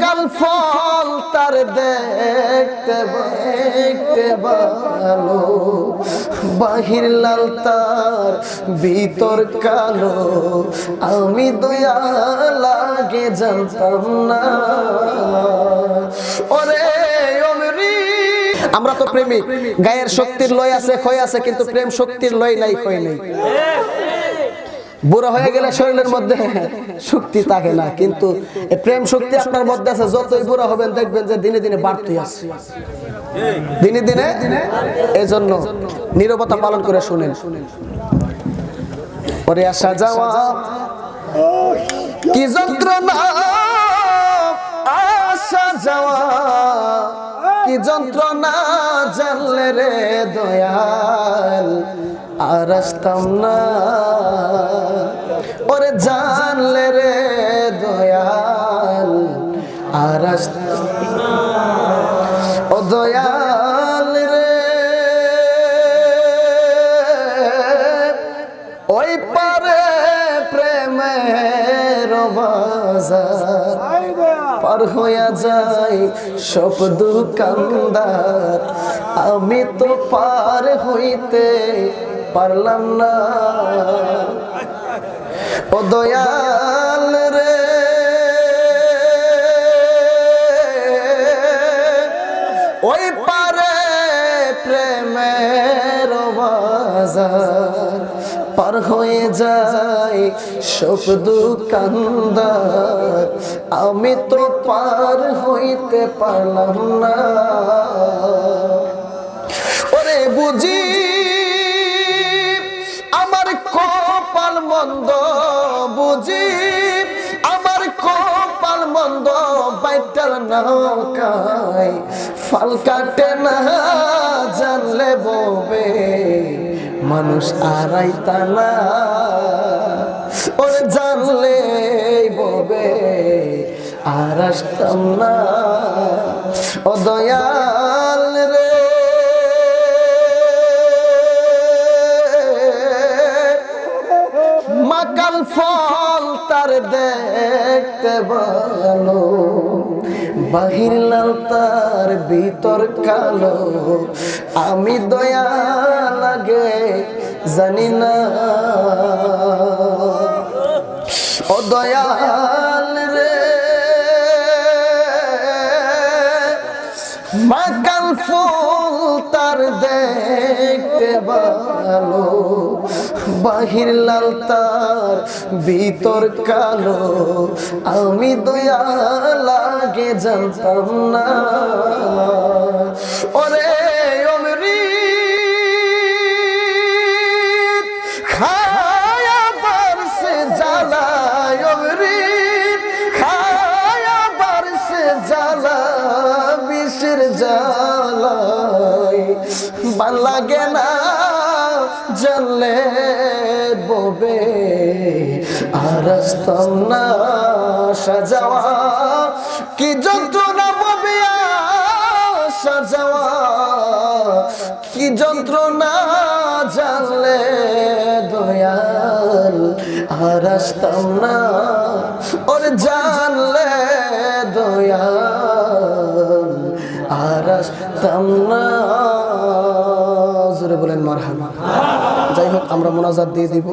মাকাল ফল তার দেখতে দেখতে ভালো, বাহির লাল তার ভিতর কালো, আমি দয়া লাগে জানতাম না। ওরে আমরা তো প্রেমিক, গায়ের শক্তির লয় আছে ক্ষয় আছে, কিন্তু প্রেম শক্তির লয় নাই ক্ষয় নেই। বুড়া হয়ে গেলে শরীরের মধ্যে শক্তি থাকে না, কিন্তু প্রেম শক্তি আপনার মধ্যে আছে। যতই বুড়া হবেন দেখবেন যে দিনে দিনে বাড়তেই আছে, দিনে দিনে। এই জন্য নীরবতা পালন করে শুনেন। পরে আসা যাওয়া কি যন্ত্রণা, আসা যাওয়া কি যন্ত্রণা, জানলে রে দয়াল আর আসতাম না। ওরে জানলে রে দয়াল আর আসতাম না। ও দয়াল রে, ওই পারে প্রেমের বাজার, পার হইয়া যায় সব দোকানদার, আমি তো পার হইতে পারলাম না। ও দয়াল রে, ওই পারে প্রেমের বাজার, পার হয়ে যায় সব দোকানদার, আমি তো পার হইতে পারলাম না। ওরে বুঝি আমার কপাল মন্দ, বুঝি আমার কপাল মন্দ, বাইটাল নৌকায় ফাল কাটে না, জানলে ববে মানুষ আড়াইতা না। ওরে জানলে ববে আর আসতাম না। ও দয়াল রে, মাকাল ফল তার দেখতে ভালো, বাহির লাল তার ভিতর কালো, আমি দয়া লাগে জানি না। ও দয়াল রে, মাকাল ফুল তার দেখতে ভালো, বাহির লাল তার ভিতর কালো, আমি দয়া লাগে জানতাম না। ওরে অমৃত খায়া বারসে জ্বালা, অমৃত খায়া বারসে জ্বালা, বিষের জ্বালায় ভাল লাগে না, জানলে ববে আর আসতাম না। সাজাওয়া কি যন্ত্রণা ববে, সাজাওয়া কি যন্ত্রণা, জানলে দয়াল আর আসতাম না। ওরে জানলে দয়াল আর আসতাম না। জোরে বলেন মারহাবা। যাই হোক, আমরা মোনাজাত দিয়ে দিব।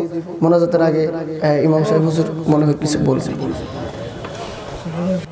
মোনাজাতের আগে ইমাম সাহেব হুজুর মনে হয় কিছু বলছে।